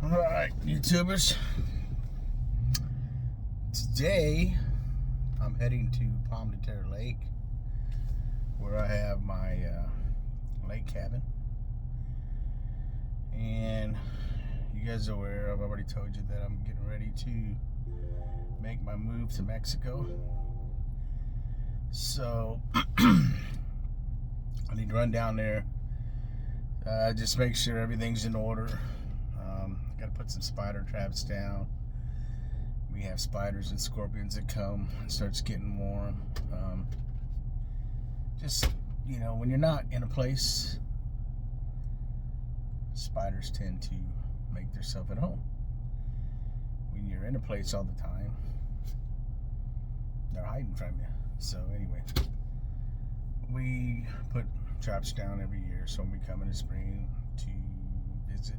Alright, YouTubers. Today, I'm heading to Pomme de Terre Lake, where I have my lake cabin. And you guys are aware, I've already told you that I'm getting ready to make my move to Mexico. So, I need to run down there, just make sure everything's in order. Got to put some spider traps down. We have spiders and scorpions that come. It starts getting warm. Just, you know, when you're not in a place, spiders tend to make themselves at home. When you're in a place all the time, they're hiding from you. So anyway, we put traps down every year. So when we come in the spring to visit,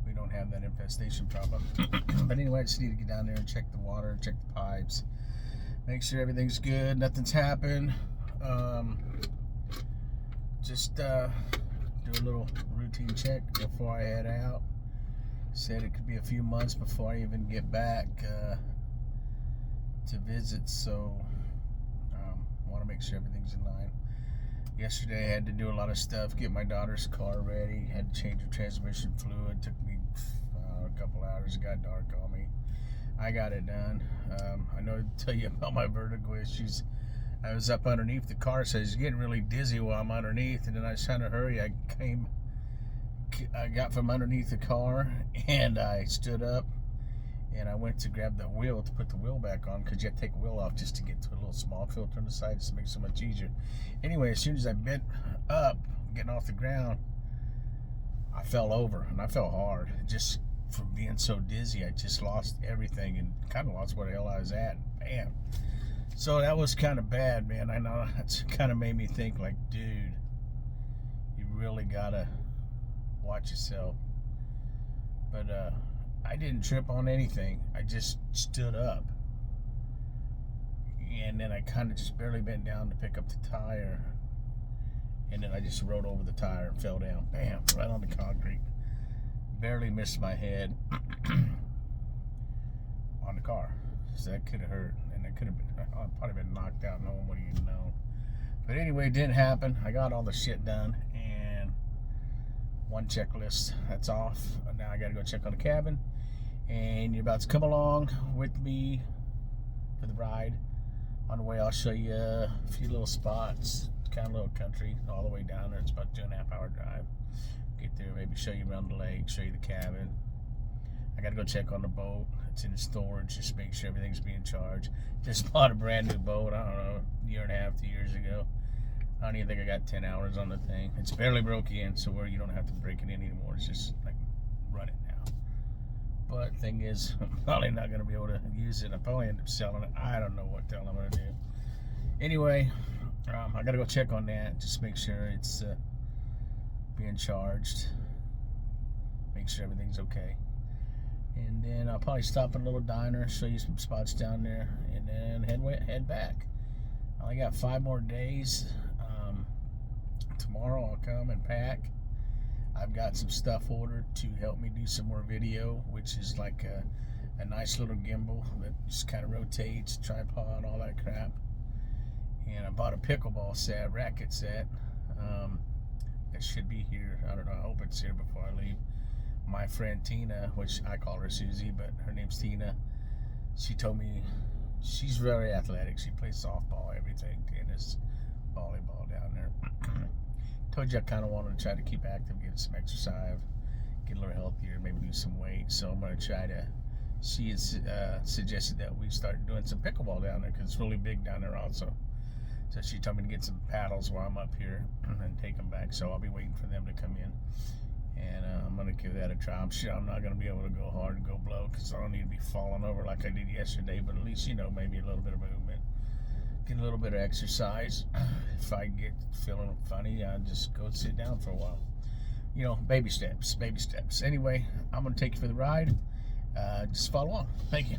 we don't have that infestation problem. But anyway, I just need to get down there and check the water, check the pipes, make sure everything's good, nothing's happened. Just do a little routine check before I head out. Said it could be a few months before I even get back to visit, so want to make sure everything's in line. Yesterday I had to do a lot of stuff, get my daughter's car ready, had to change her transmission fluid, took me a couple hours, it got dark on me. I got it done. I know to tell you about my vertigo issues. I was up underneath the car, so I was getting really dizzy while I'm underneath, and then I was trying to hurry. I got from underneath the car, and I stood up, and I went to grab the wheel to put the wheel back on, because you have to take the wheel off just to get to a little small filter on the side, just to make it so much easier. Anyway, as soon as I bent up, getting off the ground, I fell over, and I fell hard. Just from being so dizzy, I just lost everything and kind of lost where the hell I was at. Bam. So that was kind of bad, man. I know that's kind of made me think, like, dude, you really gotta watch yourself. But I didn't trip on anything. I just stood up, and then I kind of just barely bent down to pick up the tire, and then I just rode over the tire and fell down. Bam, right on the concrete. Barely missed my head on the car. So that could have hurt, and I could have been, I'd probably been knocked out. No one would even know. But anyway, it didn't happen. I got all the shit done, and one checklist, that's off. Now I gotta go check on the cabin, and you're about to come along with me for the ride. On the way, I'll show you a few little spots, kind of little country, all the way down there. It's about a 2.5 hour drive. Get there, maybe show you around the lake, show you the cabin. I gotta go check on the boat. It's in storage, just make sure everything's being charged. Just bought a brand new boat, I don't know, a year and a half, 2 years ago. I don't even think I got 10 hours on the thing. It's barely broke in, so where you don't have to break it in anymore. It's just like run it now. But thing is, I'm probably not gonna be able to use it. I'll probably end up selling it. I don't know what the hell I'm gonna do. Anyway, I gotta go check on that. Just make sure it's being charged. Make sure everything's okay. And then I'll probably stop at a little diner, show you some spots down there, and then head back. I only got 5 more days. Tomorrow I'll come and pack. I've got some stuff ordered to help me do some more video, which is like a nice little gimbal that just kind of rotates, tripod, all that crap. And I bought a pickleball set, racket set. It should be here. I don't know. I hope it's here before I leave. My friend Tina, which I call her Susie, but her name's Tina, she told me she's very athletic. She plays softball, everything, tennis, volleyball down there. Told you I kind of wanted to try to keep active, get some exercise, get a little healthier, maybe lose some weight. So I'm going to try to, she had suggested that we start doing some pickleball down there, because it's really big down there also. So she told me to get some paddles while I'm up here and take them back. So I'll be waiting for them to come in. And I'm going to give that a try. I'm sure I'm not going to be able to go hard and go blow, because I don't need to be falling over like I did yesterday. But at least, you know, maybe a little bit of movement. Get a little bit of exercise. If I get feeling funny, I'll just go sit down for a while. You know, baby steps, baby steps. Anyway, I'm going to take you for the ride. Just follow along. Thank you.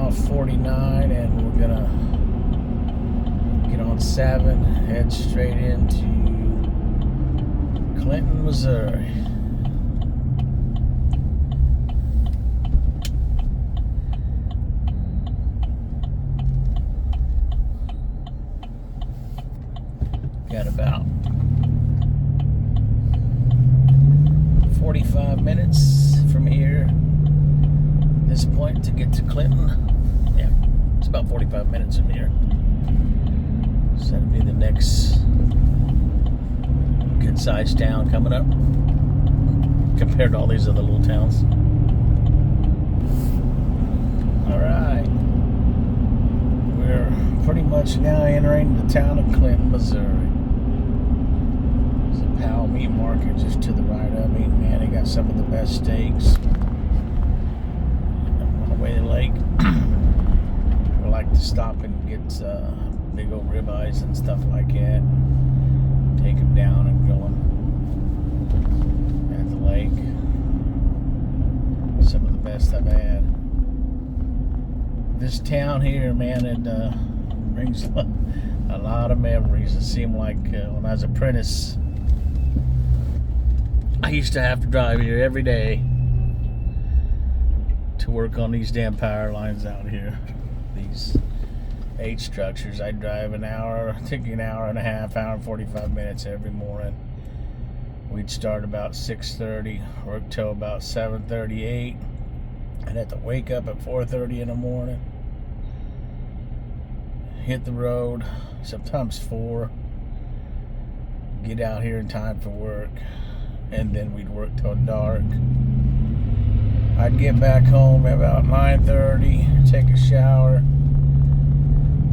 off 49 and we're gonna get on 7, head straight into Clinton, Missouri. Got about 45 minutes from here, this point, to get to Clinton. Yeah, it's about 45 minutes from here. So that'll be the next good sized town coming up compared to all these other little towns. Alright, we're pretty much now entering the town of Clinton, Missouri. There's a Powell Meat Market just to the right of me. Man, they got some of the best steaks on the way to the lake. We like to stop and get big old ribeyes and stuff like that. Take them down and grill them at the lake. Some of the best I've had. This town here, man, it brings a lot of memories. It seemed like when I was an apprentice, I used to have to drive here every day to work on these damn power lines out here. These 8 structures. I'd drive an hour, take an hour and a half, hour and 45 minutes every morning. We'd start about 6:30, work till about 7:38. I'd have to wake up at 4:30 in the morning, hit the road, sometimes 4, get out here in time for work, and then we'd work till dark. I'd get back home at about 9:30, take a shower,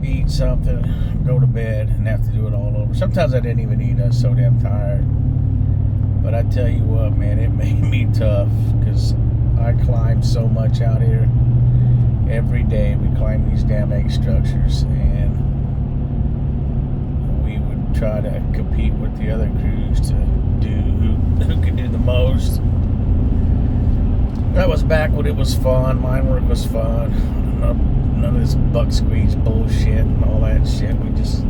eat something, go to bed, and have to do it all over. Sometimes I didn't even eat. I was so damn tired. But I tell you what, man, it made me tough because I climbed so much out here. Every day we climbed these damn 8 structures, and we would try to compete with the other crews to do who could do the most. That was back when it was fun. Mine work was fun. None of this buck squeeze bullshit and all that shit. We just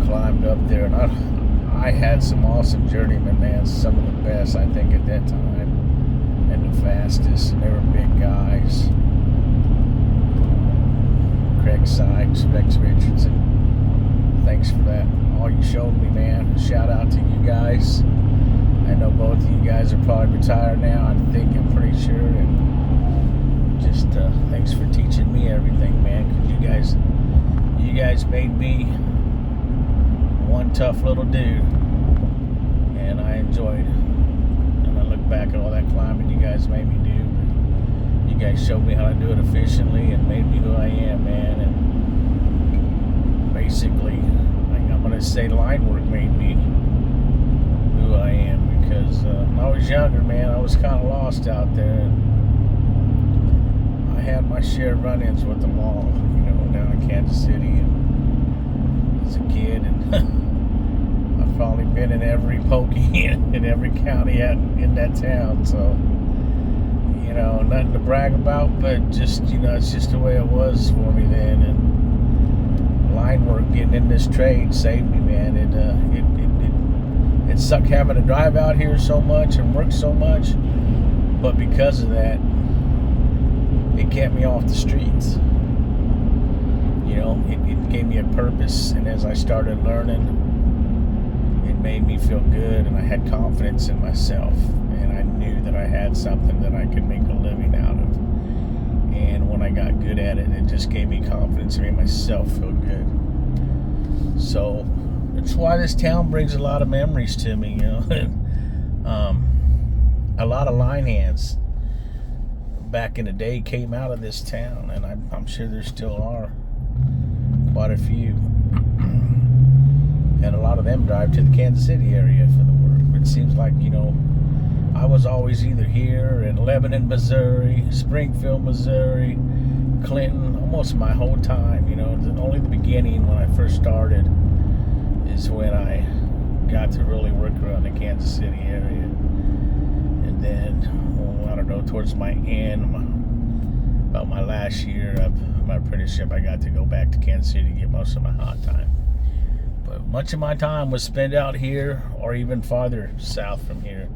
climbed up there, and I had some awesome journeymen, man. Some of the best, I think, at that time, and the fastest. And they were big guys. Craig Sykes, Rex Richardson. Thanks for that. All you showed me, man. Shout out to you guys. I know both of you guys are probably retired now. I'm pretty sure. And just thanks for teaching me everything, man. Cause you guys made me one tough little dude, and I enjoyed it. And I look back at all that climbing you guys made me do. You guys showed me how to do it efficiently and made me who I am, man. And basically, I'm gonna say line work made me who I am, because when I was younger, man, I was kind of lost out there. And I had my share of run-ins with them all, down in Kansas City and as a kid, and I've probably been in every pokey in every county in that town, so nothing to brag about, but just it's just the way it was for me then. And line work, getting in this trade, saved me, man. It sucked having to drive out here so much and work so much, but because of that, it kept me off the streets. It gave me a purpose, and as I started learning, it made me feel good, and I had confidence in myself, and I knew that I had something that I could make a living out of. And when I got good at it, it just gave me confidence and made myself feel good. So that's why this town brings a lot of memories to me, a lot of line hands back in the day came out of this town, and I'm sure there still are quite a few. And a lot of them drive to the Kansas City area for the work. But it seems like, I was always either here in Lebanon, Missouri, Springfield, Missouri, Clinton, almost my whole time. Only the beginning when I first started is when I got to really work around the Kansas City area. And then, I don't know, towards my end, about my last year of my apprenticeship, I got to go back to Kansas City to get most of my hot time. But much of my time was spent out here or even farther south from here.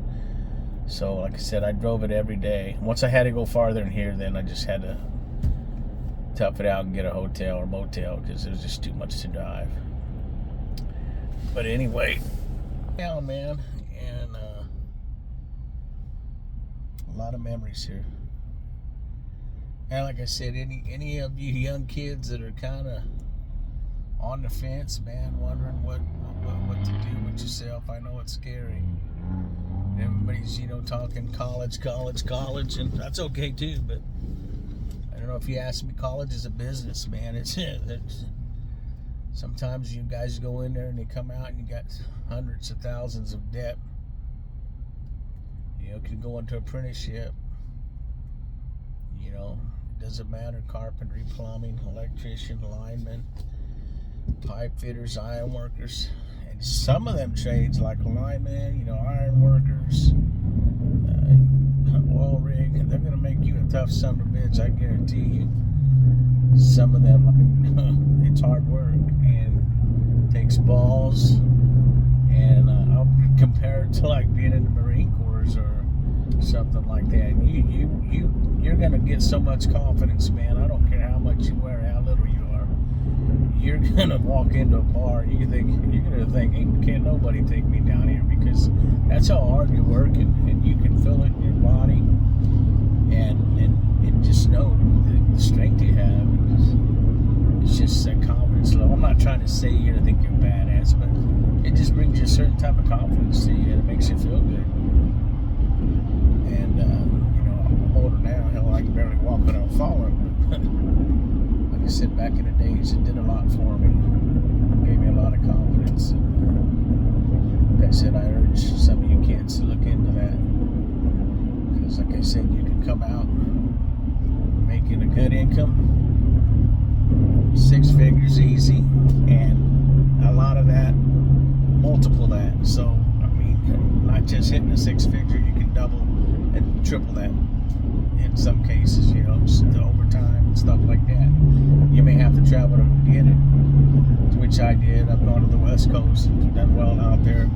So like I said, I drove it every day. Once I had to go farther in here, then I just had to tough it out and get a hotel or motel because it was just too much to drive. But anyway, yeah, man, and a lot of memories here. And like I said, any of you young kids that are kind of on the fence, man, wondering what to do with yourself, I know it's scary. Everybody's, talking college, and that's okay too, but I don't know if you ask me, college is a business, man. It's sometimes you guys go in there and they come out and you got hundreds of thousands of debt. Can go into apprenticeship. It doesn't matter, carpentry, plumbing, electrician, lineman, pipe fitters, iron workers. And some of them trades like linemen, iron workers, oil rig, and they're going to make you a tough son of a bitch, I guarantee you. Some of them, it's hard work and takes balls. And I'll compare it to like being in the Marine Corps or something like that. You're going to get so much confidence, man. I don't care how much you wear, how little you are. You're going to walk into a bar, you're going to think, can't nobody take me down here, because that's how hard you work, and you can feel it in your body, and just know the strength you have. It's just a confidence level. I'm not trying to say you're going to think you're badass, but it just brings you a certain type of confidence to you, and it makes you feel good. And I'm older now, hell, I can barely walk without falling. Like I said, back in the days, it did a lot for me. It gave me a lot of confidence. And like I said, I urge some of you kids to look into that. Because like I said, you can come out making a good income, 6 figures easy, and a lot of that, multiple that. So, I mean, not just hitting a 6 figure, you can double and triple that in some cases, just the overtime and stuff like that. You may have to travel to get it, which I did. I've gone to the West Coast and done well out there.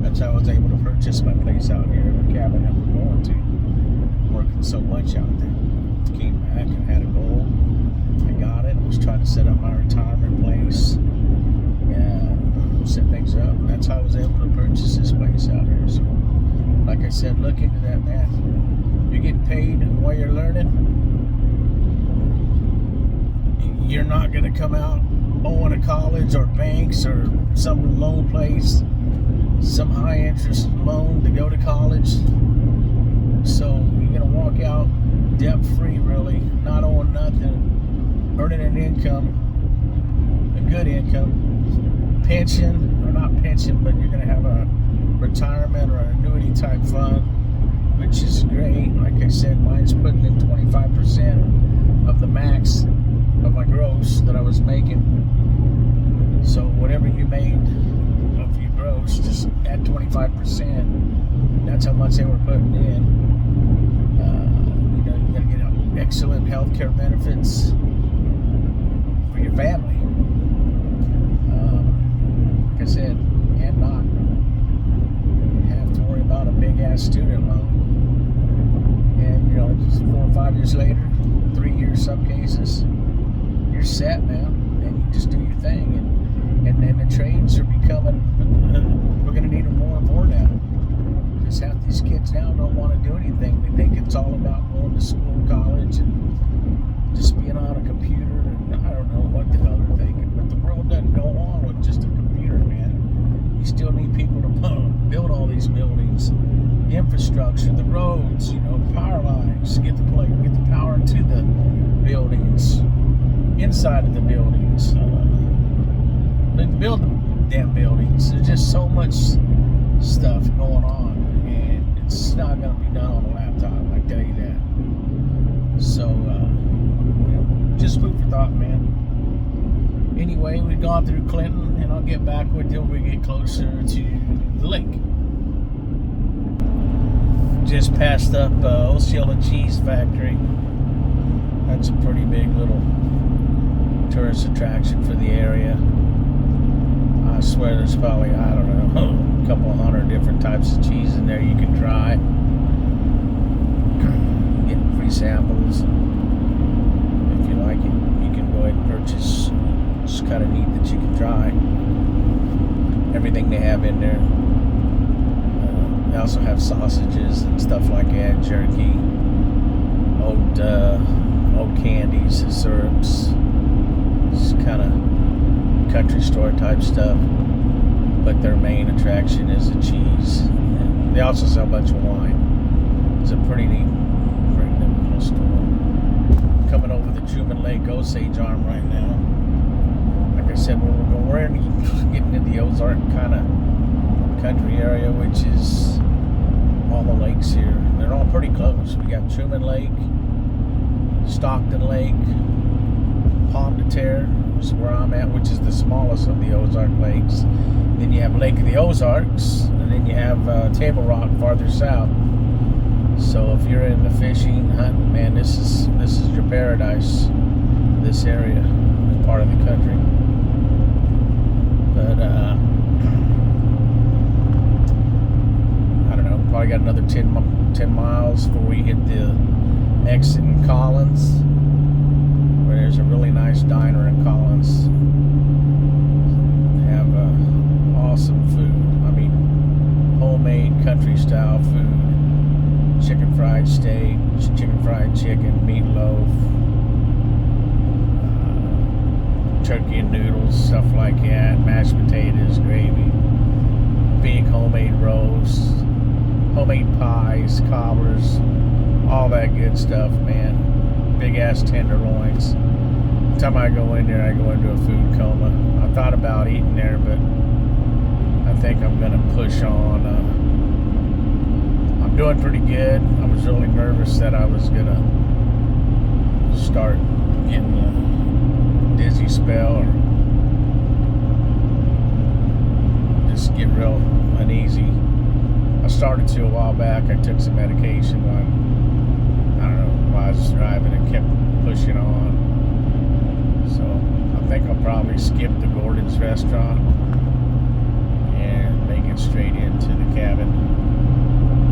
That's how I was able to purchase my place out here, the cabin that we're going to. Working so much out there. Came back and had a goal. I got it. I was trying to set up my retirement place. Set things up. And that's how I was able to purchase this place out here. So, like I said, look into that, man. You're getting paid while you're learning. You're not going to come out owing a college or banks or some loan place, some high interest loan to go to college. So you're going to walk out debt free, really, not owing nothing, earning an income, a good income, pension, or not pension, but you're going to have a retirement or an annuity type fund, which is great. Like I said, mine's putting in 25% of the max of my gross that I was making. So whatever you made of your gross, just add 25%. That's how much they were putting in. You're going to get excellent health care benefits for your family. Like I said, and not have to worry about a big ass student loan. And 4 or 5 years later, 3 years some cases, you're set, man. And you just do your thing. And then the trades are becoming, we're going to need them more and more now. Because half these kids now don't want to do anything. They think it's all about going to school, college, and just being on a computer. And I don't know what the hell they're thinking. But the world doesn't go on with just a computer, man. You still need people to build all these buildings, infrastructure, the roads, power lines, get the power to the buildings, inside of the buildings, build the damn buildings. There's just so much stuff going on, and it's not going to be done on a laptop, I tell you that. So, just food for thought, man. Anyway, we've gone through Clinton, and I'll get back with you when we get closer to the lake. Just passed up Osceola Cheese Factory. That's a pretty big little tourist attraction for the area. I swear there's probably, I don't know, a couple hundred different types of cheese in there you can try. Get free samples. If you like it, you can go ahead and purchase. It's kind of neat that you can try everything they have in there. They also have sausages and stuff like that, jerky, old candies, syrups. It's kind of country store type stuff, but their main attraction is the cheese. And they also sell a bunch of wine. It's a pretty neat little store. Coming over the Truman Lake Osage Arm right now. Like I said, we're getting into the Ozark kind of country area, which is all the lakes here. They're all pretty close. We got Truman Lake, Stockton Lake, Pomme de Terre is where I'm at, which is the smallest of the Ozark lakes. Then you have Lake of the Ozarks, and then you have Table Rock farther south. So if you're into fishing, hunting, man, this is your paradise. This area, this part of the country. But I don't know, probably got another 10 miles before we hit the exit in Collins, where there's a really nice diner in Collins. They have awesome food. I mean, homemade country style food. Chicken fried steak, chicken fried chicken, meatloaf, turkey and noodles, stuff like that, mashed potatoes, gravy, big homemade roasts, homemade pies, cobbers, all that good stuff, man. Big ass tenderloins. Every time I go in there, I go into a food coma. I thought about eating there, but I think I'm gonna push on. I'm doing pretty good. I was really nervous that I was gonna start getting a dizzy spell or just get real uneasy. I started to a while back. I took some medication I don't know, while I was driving and kept pushing on. So I think I'll probably skip the Gordon's restaurant and make it straight into the cabin.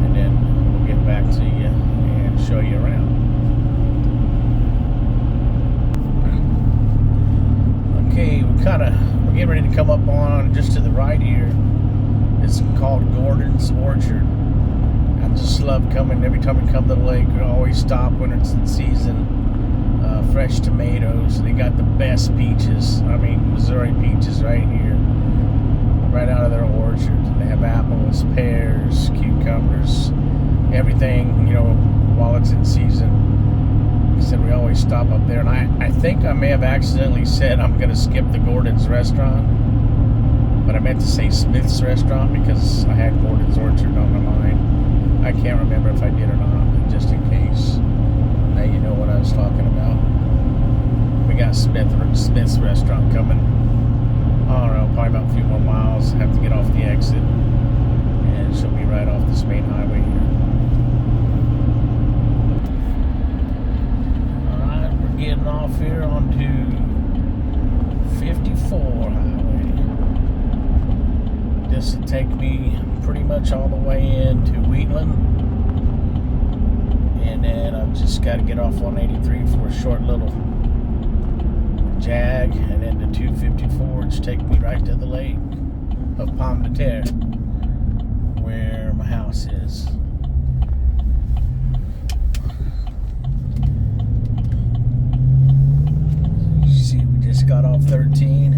And then we'll get back to you and show you around. Okay, we're getting ready to come up on just to the right here. It's called Gordon's Orchard. I just love coming. Every time we come to the lake, we always stop when it's in season. Fresh tomatoes. They got the best peaches. I mean, Missouri peaches right here, right out of their orchard. They have apples, pears, cucumbers, everything, you know, while it's in season. Like I said, we always stop up there. And I think I may have accidentally said I'm going to skip the Gordon's restaurant, but I meant to say Smith's restaurant because I had Gordon's Orchard on my mind. I can't remember if I did or not, but just in case. Now you know what I was talking about. We got Smith's restaurant coming. I don't know, probably about a few more miles. Have to get off the exit, and she'll be right off this main highway here. Alright, we're getting off here onto 54 highway. This will take me pretty much all the way into Wheatland, and then I've just got to get off 183 for a short little jag, and then the 254 which take me right to the lake of Pomme de Terre, where my house is. You see, we just got off 13.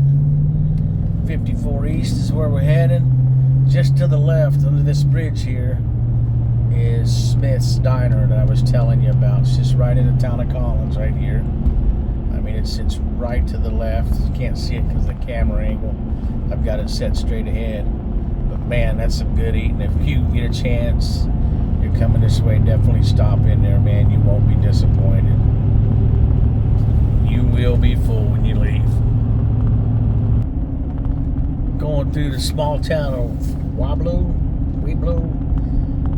54 East is where we're heading. Just to the left, under this bridge here, is Smith's Diner that I was telling you about. It's just right in the town of Collins right here. I mean, it sits right to the left. You can't see it because of the camera angle. I've got it set straight ahead. But man, that's some good eating. If you get a chance, you're coming this way, definitely stop in there, man. You won't be disappointed. You will be full when you leave. Going through the small town of Weeblo.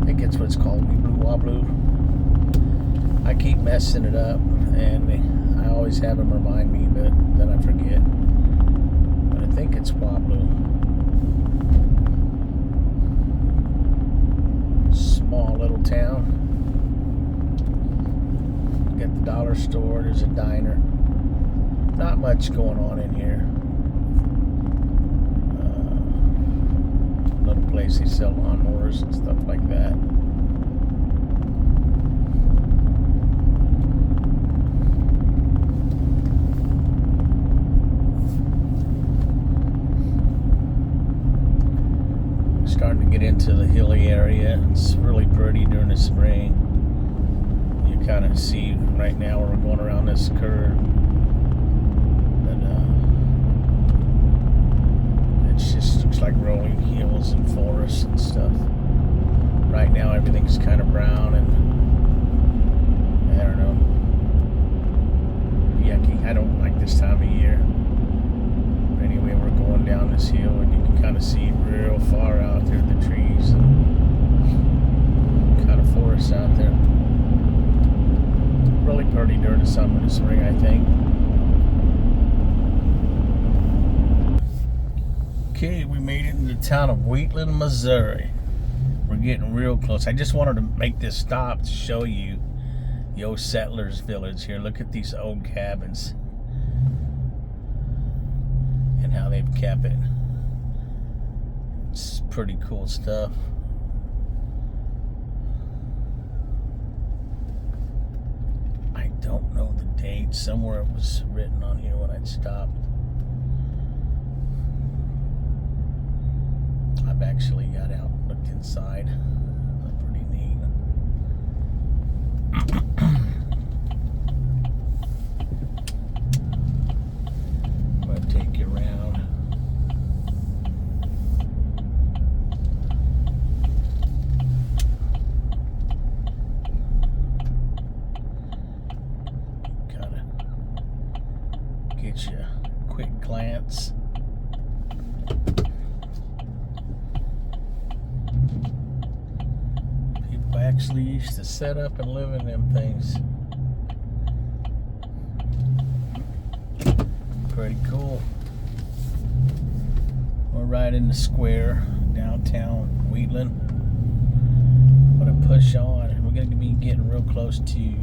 I think that's what it's called, Weeblo. I keep messing it up, and I always have them remind me, but then I forget. But I think it's Pueblo. Small little town. Got the dollar store, there's a diner. Not much going on in here. Little place they sell lawnmowers and stuff like that. Starting to get into the hilly area. It's really pretty during the spring. You kind of see right now where we're going around this curve. It just looks like rolling hills and forests and stuff. Right now everything's kind of brown and I don't know, yucky. I don't like this time of year. But anyway, we're going down this hill and you can kind of see real far out there, the trees and kind of forests out there. Really pretty during the summer and spring, I think. Okay, we made it into the town of Wheatland, Missouri. We're getting real close. I just wanted to make this stop to show you the old settlers village here. Look at these old cabins and how they've kept it. It's pretty cool stuff. I don't know the date. Somewhere it was written on here when I'd stopped. I've actually got out and looked inside. That's pretty neat. I'm going to take you around. Kind of get you a quick glance. Actually used to set up and live in them things. Pretty cool. We're right in the square, downtown Wheatland. I'm gonna push on. We're gonna be getting real close to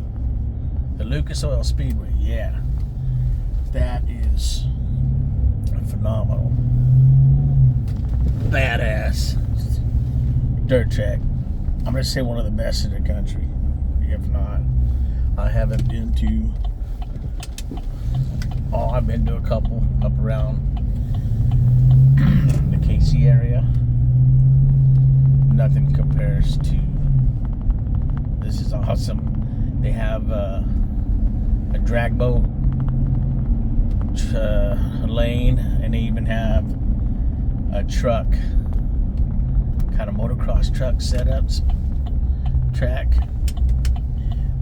the Lucas Oil Speedway. Yeah, that is phenomenal. Badass dirt track. I'm going to say one of the best in the country. If not, I haven't been to, I've been to a couple up around the KC area. Nothing compares to, this is awesome. They have a drag boat lane, and they even have a truck, kind of motocross truck setups track.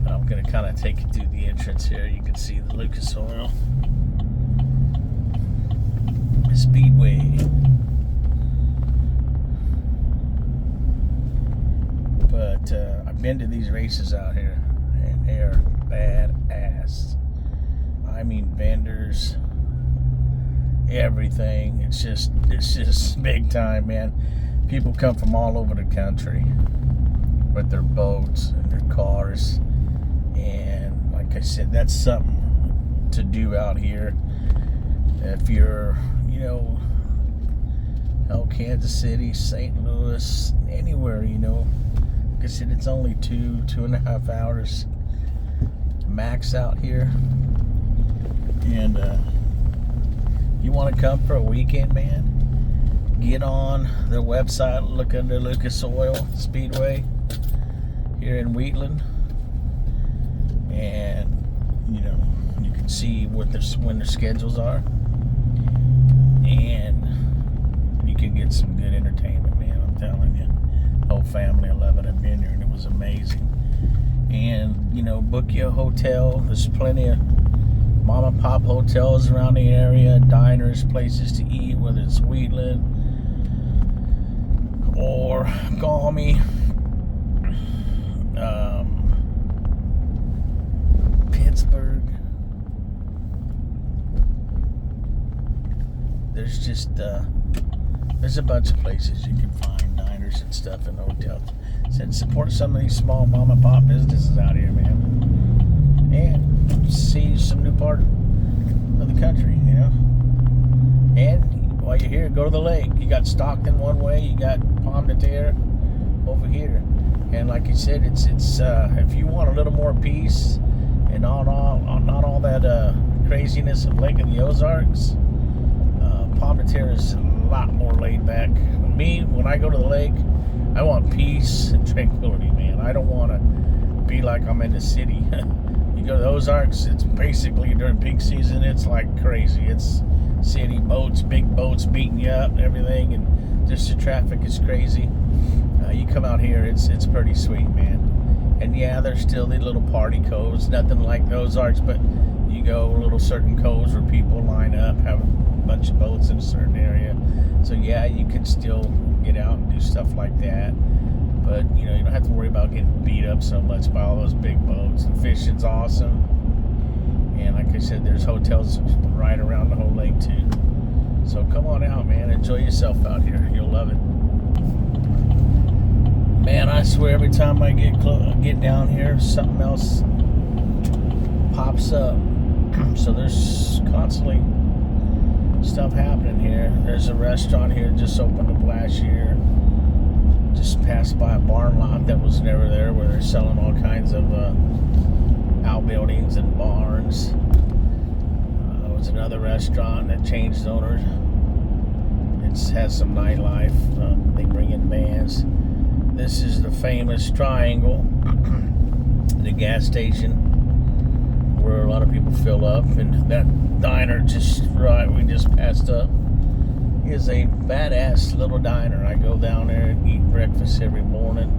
But I'm gonna kind of take you through the entrance here. You can see the Lucas Oil Speedway. But I've been to these races out here, and they are badass. I mean, vendors, everything. It's just big time, man. People come from all over the country with their boats and their cars, and like I said, that's something to do out here. If you're, you know, Kansas City, St. Louis, anywhere, you know, like I said, it's only 2.5 hours max out here, and you want to come for a weekend, man, get on their website, look under Lucas Oil Speedway here in Wheatland, and you know, you can see what when their schedules are, and you can get some good entertainment, man. I'm telling you, whole family of 11 have been here, and it was amazing. And you know, book you a hotel. There's plenty of mom and pop hotels around the area, diners, places to eat, whether it's Wheatland or Gommy, there's just there's a bunch of places you can find diners and stuff and hotels. So support some of these small mom and pop businesses out here, man, and see some new part of the country, you know. And while you're here, go to the lake. You got Stockton one way, you got Pomme de Terre over here, and like you said, it's if you want a little more peace and not all that craziness of Lake of the Ozarks, Pomme de Terre is a lot more laid back. Me, when I go to the lake, I want peace and tranquility, man. I don't want to be like I'm in the city. You go to the Ozarks, it's basically during peak season, it's like crazy. It's city boats, big boats beating you up and everything, and just the traffic is crazy. You come out here, it's pretty sweet, man. And yeah, there's still the little party coves, nothing like the Ozarks, but you go little certain coves where people line up, have a bunch of boats in a certain area. So yeah, you can still get out and do stuff like that. But you know, you don't have to worry about getting beat up so much by all those big boats. And fishing's awesome. And like I said, there's hotels right around the whole lake too. So come on out, man. Enjoy yourself out here. You'll love it. Man, I swear every time I get down here, something else pops up. So there's constantly stuff happening here. There's a restaurant here just opened up last year. Just passed by a barn lot that was never there, where they're selling all kinds of outbuildings and barns. There was another restaurant that changed owners. It has some nightlife. They bring in bands. This is the famous Triangle, the gas station where a lot of people fill up, and that diner just right we just passed up is a badass little diner. I go down there and eat breakfast every morning.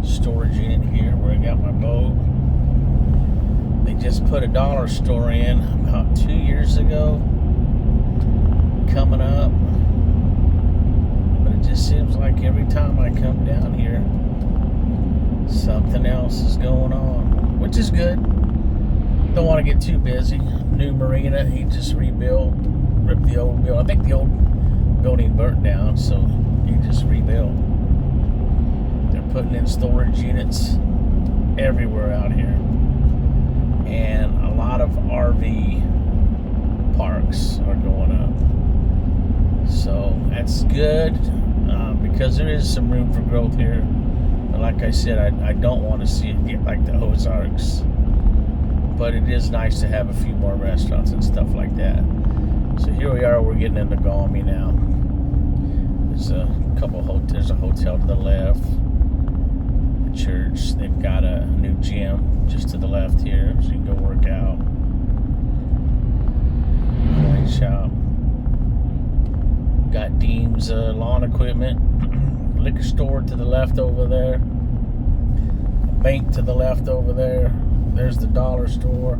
Storage unit here where I got my boat. They just put a dollar store in about 2 years ago, coming up. But it just seems like every time I come down here, something else is going on, which is good. Don't want to get too busy. New marina, he just rebuilt, ripped the old building. I think the old building burnt down, so he just rebuilt. They're putting in storage units everywhere out here. And a lot of RV parks are going up. So that's good, because there is some room for growth here. But like I said, I don't want to see it get like the Ozarks. But it is nice to have a few more restaurants and stuff like that. So here we are, we're getting into Galmi now. There's a there's a hotel to the left, a church. They've got a new gym just to the left here, so you can go work out. Coin shop. Got Deems lawn equipment. Liquor store to the left over there. A bank to the left over there. There's the dollar store.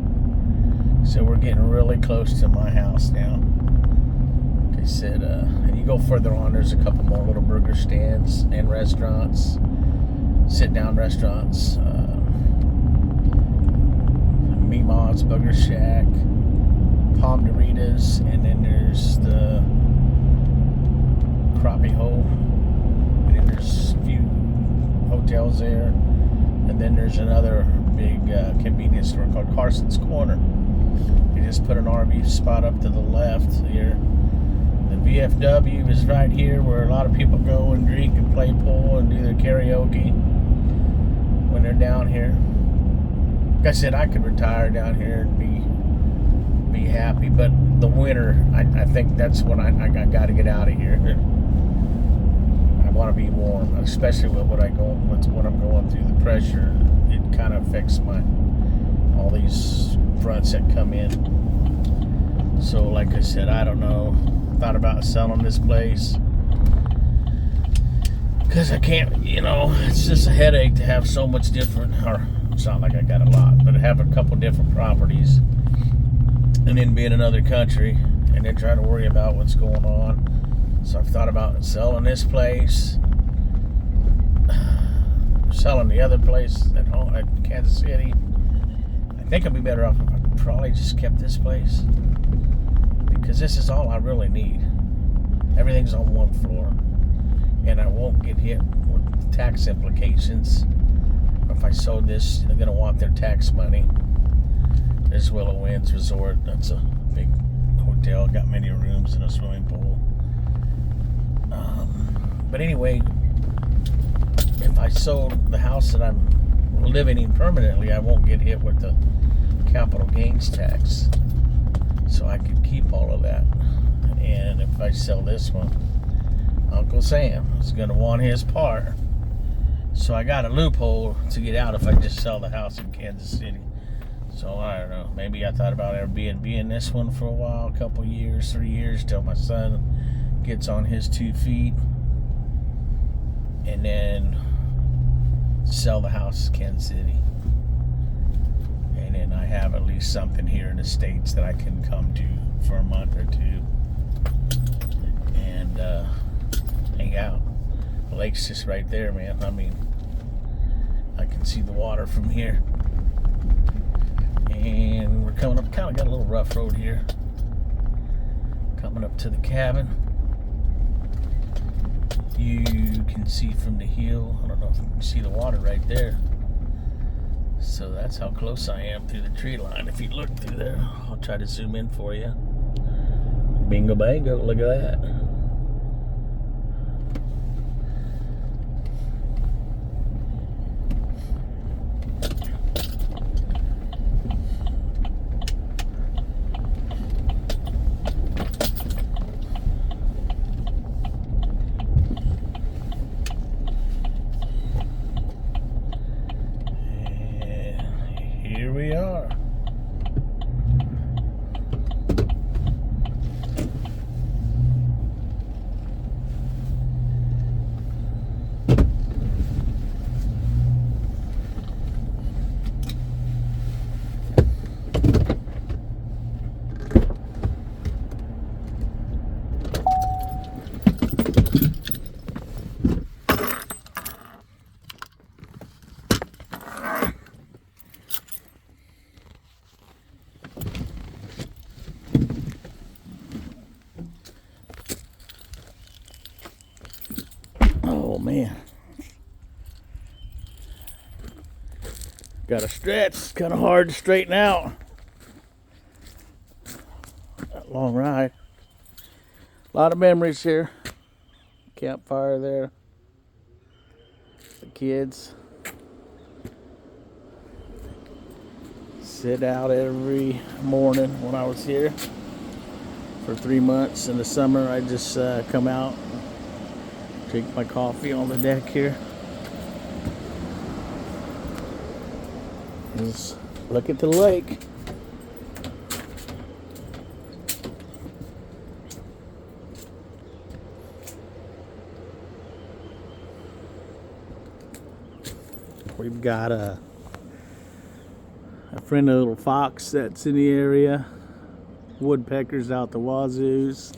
So we're getting really close to my house now. Like I said, and you go further on, there's a couple more little burger stands and restaurants, sit-down restaurants. Mima's Burger Shack, Palm Doritas, and then there's the Crappie Hole, and then there's a few hotels there, and then there's another big convenience store called Carson's Corner. They just put an RV spot up to the left here. The VFW is right here, where a lot of people go and drink and play pool and do their karaoke when they're down here. Like I said, I could retire down here and be happy, but the winter, I think that's when I got to get out of here. I want to be warm, especially with what I'm going through. The pressure, it kind of affects all these fronts that come in. So like I said, I don't know. Thought about selling this place because I can't, it's just a headache to have so much different, or it's not like I got a lot, but have a couple different properties and then be in another country and then try to worry about what's going on. So I've thought about selling this place, selling the other place at home at Kansas City. I think I'd be better off if I probably just kept this place. Be because this is all I really need. Everything's on one floor, and I won't get hit with tax implications. If I sold this, they're going to want their tax money. There's Willow Winds Resort. That's a big hotel, got many rooms and a swimming pool. But anyway, if I sold the house that I'm living in permanently, I won't get hit with the capital gains tax. So I could keep all of that. And if I sell this one, Uncle Sam is going to want his part. So I got a loophole to get out if I just sell the house in Kansas City. So I don't know. Maybe I thought about Airbnb in this one for a while, a couple years, 3 years, till my son gets on his 2 feet. And then sell the house in Kansas City. And then I have at least something here in the States that I can come to for a month or two and hang out. The lake's just right there, man. I mean, I can see the water from here. And we're coming up, kind of got a little rough road here. Coming up to the cabin. You can see from the hill, I don't know if you can see the water right there. So that's how close I am through the tree line. If you look through there, I'll try to zoom in for you. Bingo bango, look at that. Here we are. Oh man, got to stretch. It's kind of hard to straighten out. That long ride. A lot of memories here. Campfire there. The kids. Sit out every morning when I was here for 3 months. In the summer, I just come out, drink my coffee on the deck here. Just look at the lake. We've got a friendly little fox that's in the area. Woodpeckers out the wazoos.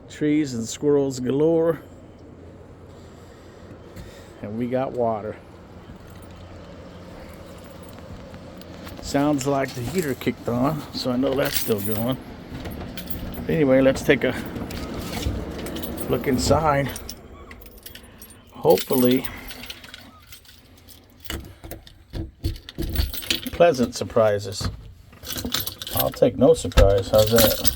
Trees and squirrels galore. And we got water. Sounds like the heater kicked on, so I know that's still going. But anyway, let's take a look inside. Hopefully, pleasant surprises. I'll take no surprise. How's that?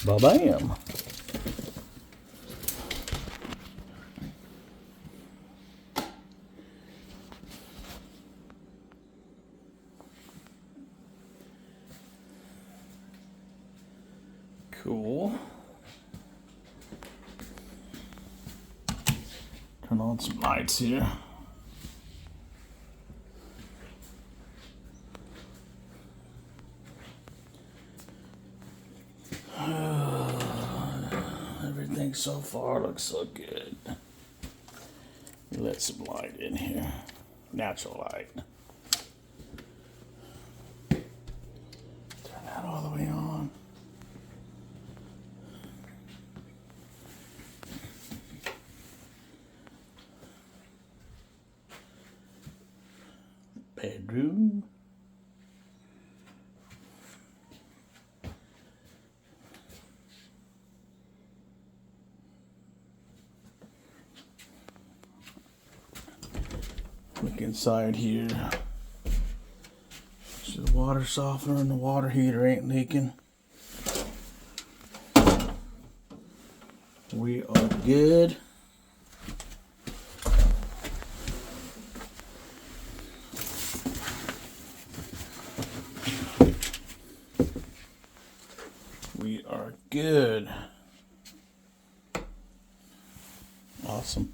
Ba-bam. Cool. Turn on some lights here. Everything so far looks so good. Let some light in here. Natural light. Turn that all the way on. bedroom. Look inside here. See the water softener and the water heater ain't leaking. We are good. We are good. Awesome.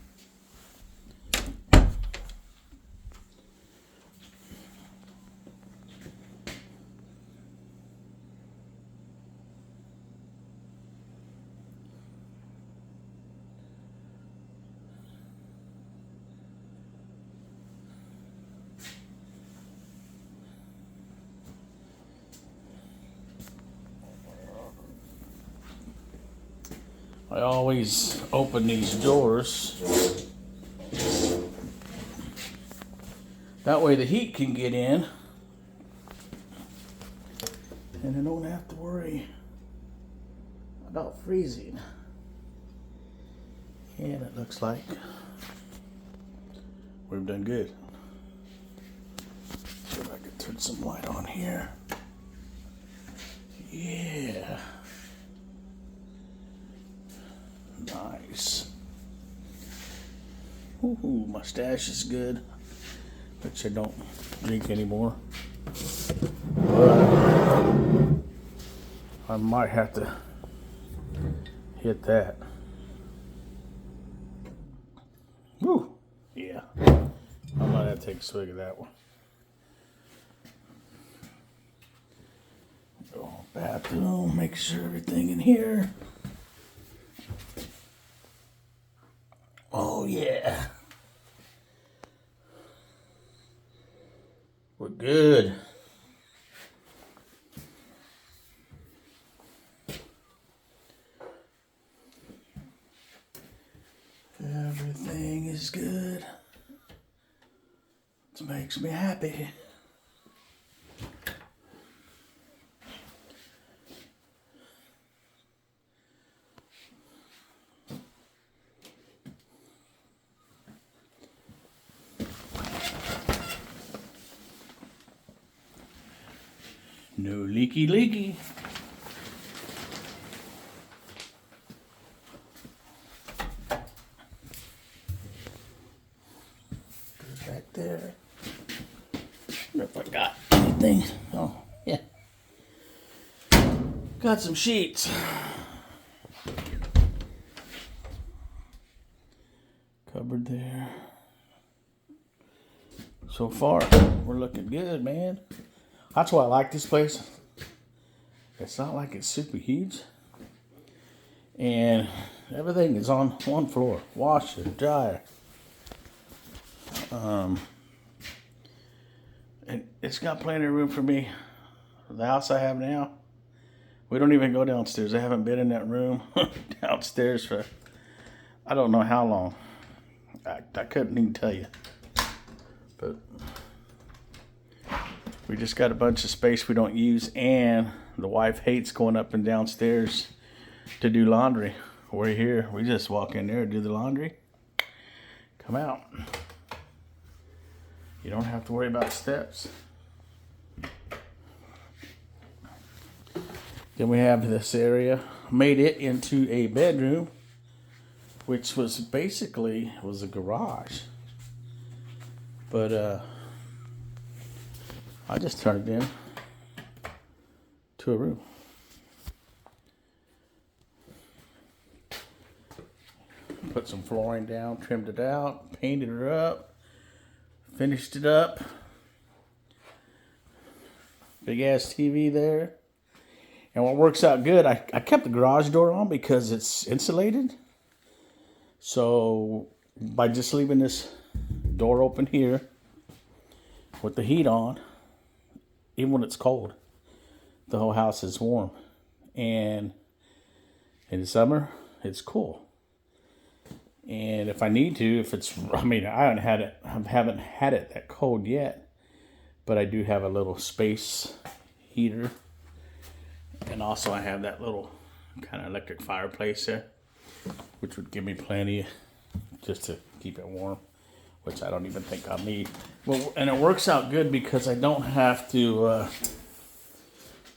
I always open these doors. That way the heat can get in. And I don't have to worry about freezing. And it looks like we've done good. See if I can turn some light on here. Yeah. Nice. Ooh, my stash is good, which I don't drink anymore. But I might have to hit that. Woo! Yeah. I might have to take a swig of that one. Go bathroom, make sure everything in here. Oh yeah. We're good. Everything is good. It makes me happy. No leaky. Back there. I wonder if I got anything. Oh, yeah. Got some sheets. Cupboard there. So far, we're looking good, man. That's why I like this place. It's not like it's super huge. And everything is on one floor. Washer, dryer. And it's got plenty of room for me. The house I have now, we don't even go downstairs. I haven't been in that room downstairs for I don't know how long. I couldn't even tell you. But we just got a bunch of space we don't use, and the wife hates going up and downstairs to do laundry. We're here. We just walk in there, do the laundry, come out. You don't have to worry about steps. Then we have this area. Made it into a bedroom, which was basically a garage. But I just turned it in to a room. Put some flooring down, trimmed it out, painted it up, finished it up. Big ass TV there. And what works out good, I kept the garage door on because it's insulated. So by just leaving this door open here with the heat on, even when it's cold, the whole house is warm. And in the summer, it's cool. And if I need to, if it's, I haven't had it that cold yet, But I do have a little space heater. And also I have that little kind of electric fireplace there, which would give me plenty just to keep it warm, which I don't even think I'll need. Well, and it works out good because I don't have to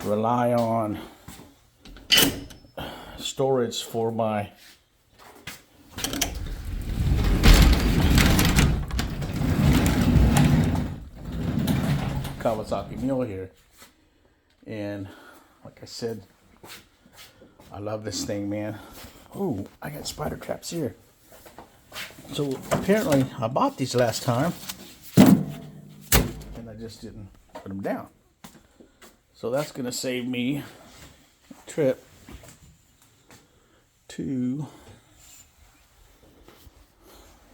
rely on storage for my Kawasaki Mule here. And like I said, I love this thing, man. Oh, I got spider traps here. So apparently I bought these last time and I just didn't put them down. So that's going to save me a trip to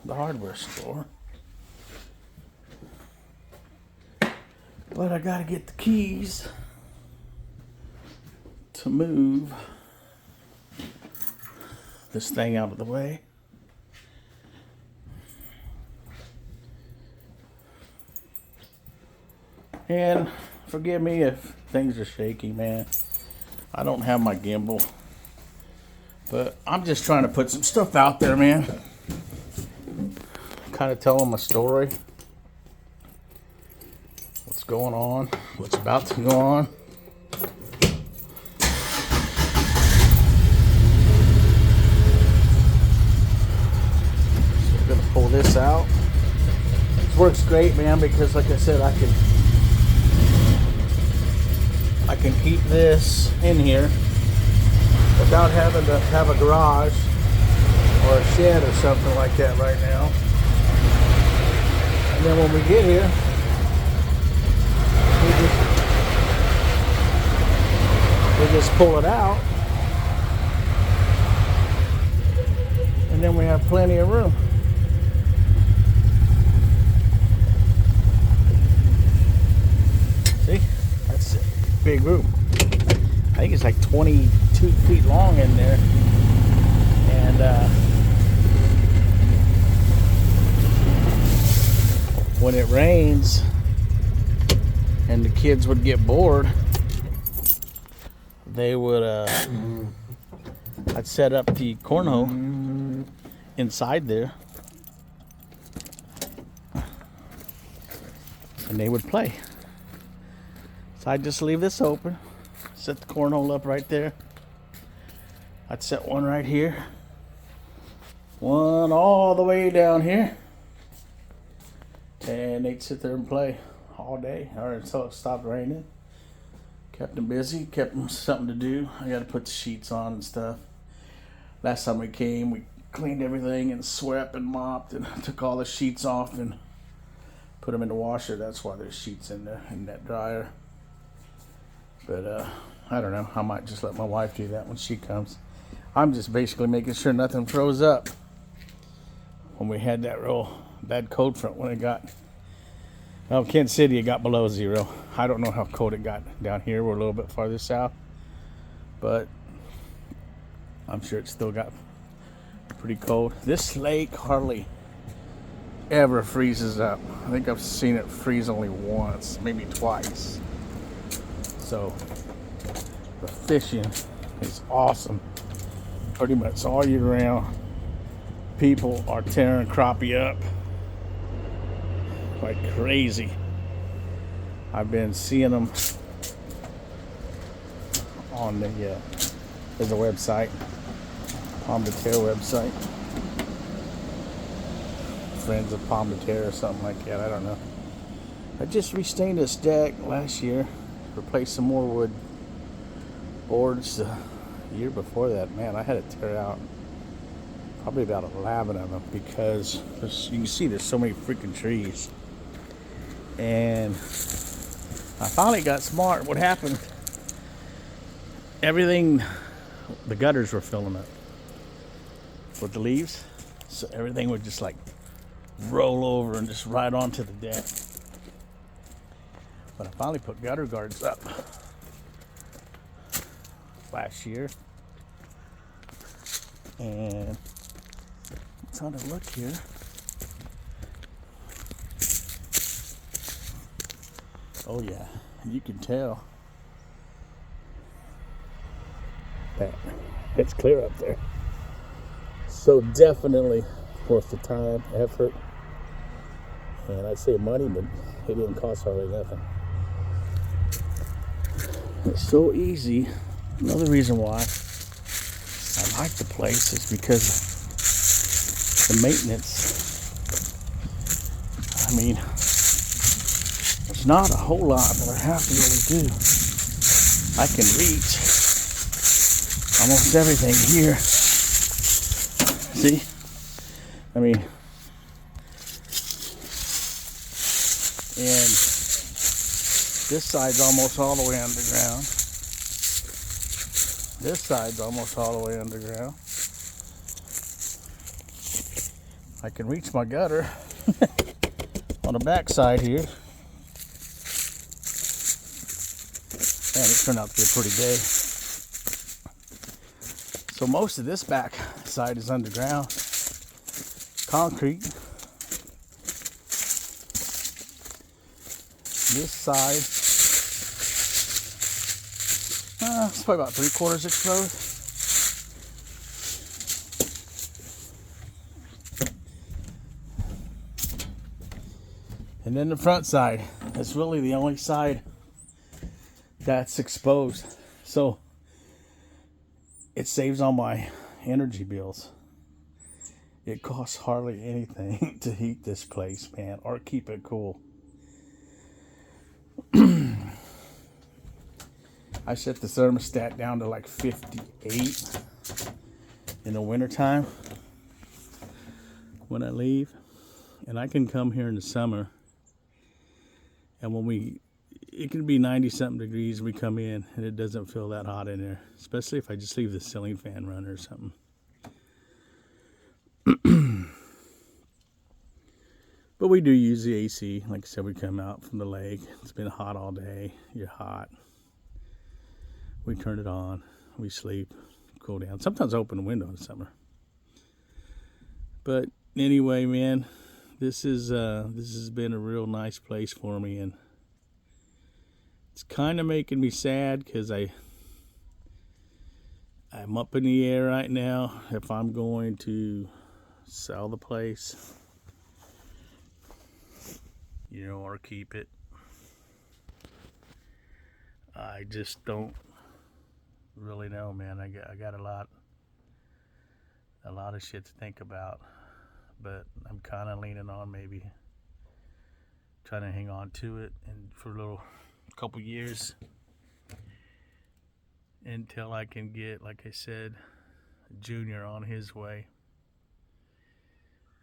the hardware store. But I got to get the keys to move this thing out of the way. And forgive me if things are shaky, man. I don't have my gimbal. But I'm just trying to put some stuff out there, man. Kind of tell them a story. What's going on. What's about to go on. So we're going to pull this out. This works great, man, because like I said, I can keep this in here without having to have a garage or a shed or something like that right now. And then when we get here, we just pull it out, and then we have plenty of room. See, that's it. Big room. I think it's like 22 feet long in there, and when it rains and the kids would get bored, they would I'd set up the cornhole inside there and they would play. So I'd just leave this open, set the cornhole up right there. I'd set one right here, one all the way down here, and they'd sit there and play all day or until it stopped raining. Kept them busy, kept them something to do. I got to put the sheets on and stuff. Last time we came, we cleaned everything and swept and mopped and took all the sheets off and put them in the washer. That's why there's sheets in there in that dryer. But I don't know. I might just let my wife do that when she comes. I'm just basically making sure nothing froze up. When we had that real bad cold front when it got, well, Kansas City, it got below zero. I don't know how cold it got down here. We're a little bit farther south, but I'm sure it still got pretty cold. This lake hardly ever freezes up. I think I've seen it freeze only once, maybe twice. So the fishing is awesome. Pretty much all year round. People are tearing crappie up like crazy. I've been seeing them on the there's a website, Pomme de Terre website, Friends of Pomme de Terre or something like that. I don't know. I just restained this deck last year, replaced some more wood boards the year before that. Man, I had to tear out probably about 11 of them because you can see there's so many freaking trees. And I finally got smart. What happened, everything, the gutters were filling up with the leaves, so everything would just like roll over and just right onto the deck. But I finally put gutter guards up last year, and it's on a look here. Oh yeah, you can tell that it's clear up there. So definitely worth the time, effort, and I'd say money, but it didn't cost hardly nothing. It's so easy. Another reason why I like the place is because the maintenance. I mean, there's not a whole lot that I have to really do. I can reach almost everything here. See? I mean, and this side's almost all the way underground. This side's almost all the way underground. I can reach my gutter on the back side here. Man, it turned out to be a pretty day. So most of this back side is underground. Concrete. This side, it's probably about 3/4 exposed. And then the front side, that's really the only side that's exposed. So it saves on my energy bills. It costs hardly anything to heat this place, man, or keep it cool. I set the thermostat down to like 58 in the wintertime when I leave. And I can come here in the summer, and when it can be 90 something degrees, we come in and it doesn't feel that hot in there, especially if I just leave the ceiling fan running or something. But we do use the AC. Like I said, we come out from the lake. It's been hot all day. You're hot. We turn it on. We sleep, cool down. Sometimes I open the window in the summer. But anyway, man, this has been a real nice place for me, and it's kind of making me sad because I'm up in the air right now if I'm going to sell the place, or keep it. I just don't really know, man. I got a lot of shit to think about, but I'm kind of leaning on maybe trying to hang on to it and for a couple years until I can get, like I said, Junior on his way,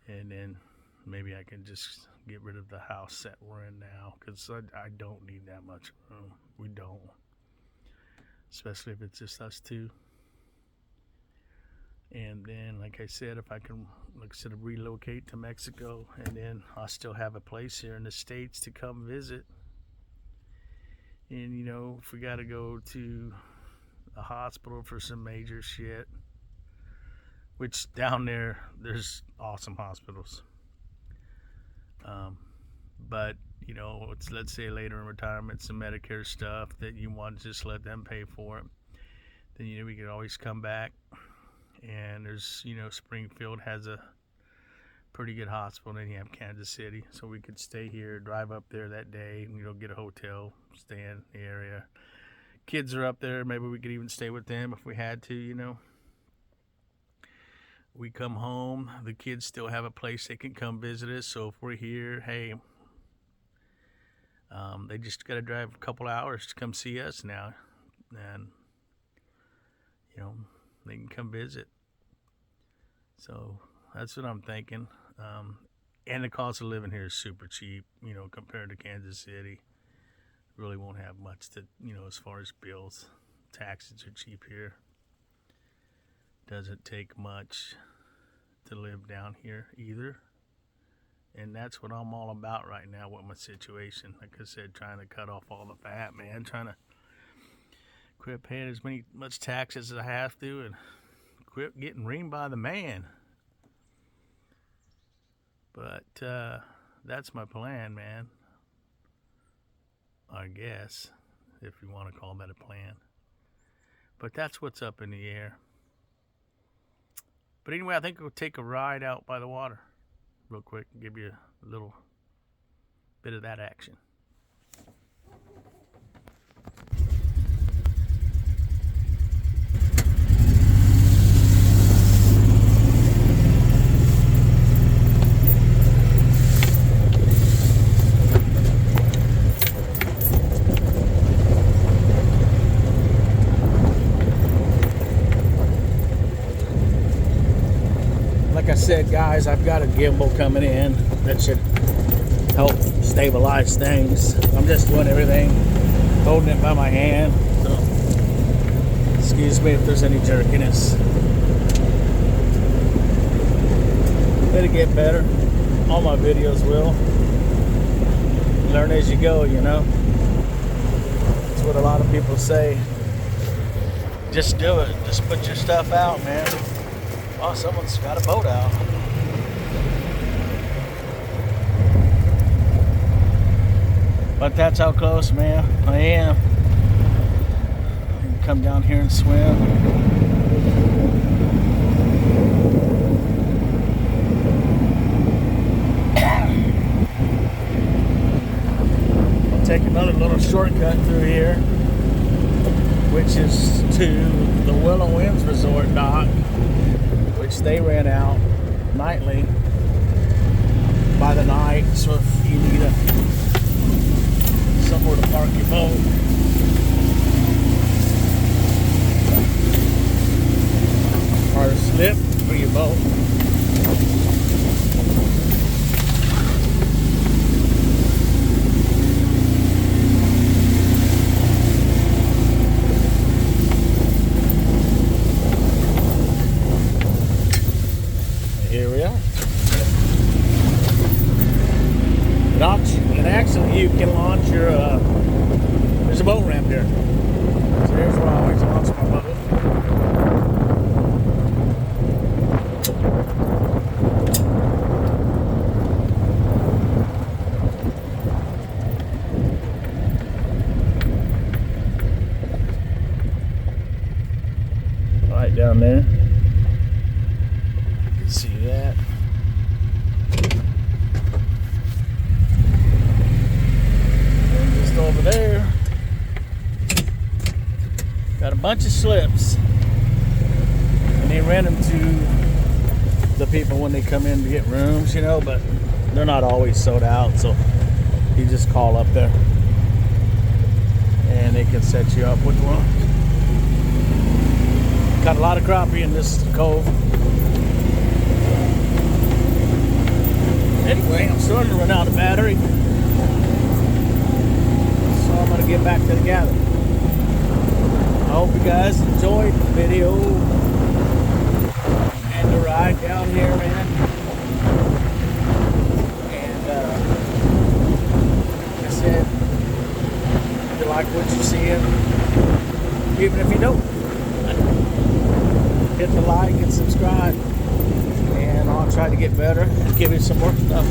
and then maybe I can just get rid of the house that we're in now, because I don't need that much room. We don't, especially if it's just us two. And then, like I said, if I can, relocate to Mexico, and then I still have a place here in the States to come visit. And, if we got to go to a hospital for some major shit, which down there's awesome hospitals. But, let's say later in retirement, some Medicare stuff that you want to just let them pay for it. Then, we could always come back. And there's, Springfield has a pretty good hospital, and then you have Kansas City. So we could stay here, drive up there that day, and, get a hotel, stay in the area. Kids are up there. Maybe we could even stay with them if we had to, We come home. The kids still have a place they can come visit us. So if we're here, hey, they just got to drive a couple hours to come see us now. And, they can come visit. So that's what I'm thinking. And the cost of living here is super cheap, compared to Kansas City. Really won't have much to, as far as bills. Taxes are cheap here. Doesn't take much to live down here either. And that's what I'm all about right now with my situation. Like I said, trying to cut off all the fat, man. Trying to quit paying as much taxes as I have to, and quit getting reamed by the man. But that's my plan, man. I guess, if you want to call that a plan. But that's what's up in the air. But anyway, I think we'll take a ride out by the water real quick and give you a little bit of that action. Like I said, guys, I've got a gimbal coming in that should help stabilize things. I'm just doing everything, holding it by my hand, so excuse me if there's any jerkiness. It'll get better. All my videos will. Learn as you go, you know. That's what a lot of people say. Just do it. Just put your stuff out, man. Oh, someone's got a boat out. But that's how close, man, I am. I can come down here and swim. I'll take another little shortcut through here, which is to the Willow Winds Resort dock, which they rent out nightly by the night. So if you need somewhere to park your boat, or a slip for your boat, here we are. And actually, you can launch your, there's a boat ramp here. So here's where I always launch my boat. Right down there. You can see that. Over there, got a bunch of slips, and they rent them to the people when they come in to get rooms, you know, but they're not always sold out, so you just call up there and they can set you up with one. Got a lot of crappie in this cove. Anyway, I'm starting to run out of battery. I'm going to get back to the gathering. I hope you guys enjoyed the video and the ride down here, man. And like I said, if you like what you see, even if you don't, hit the like and subscribe, and I'll try to get better and give you some more stuff.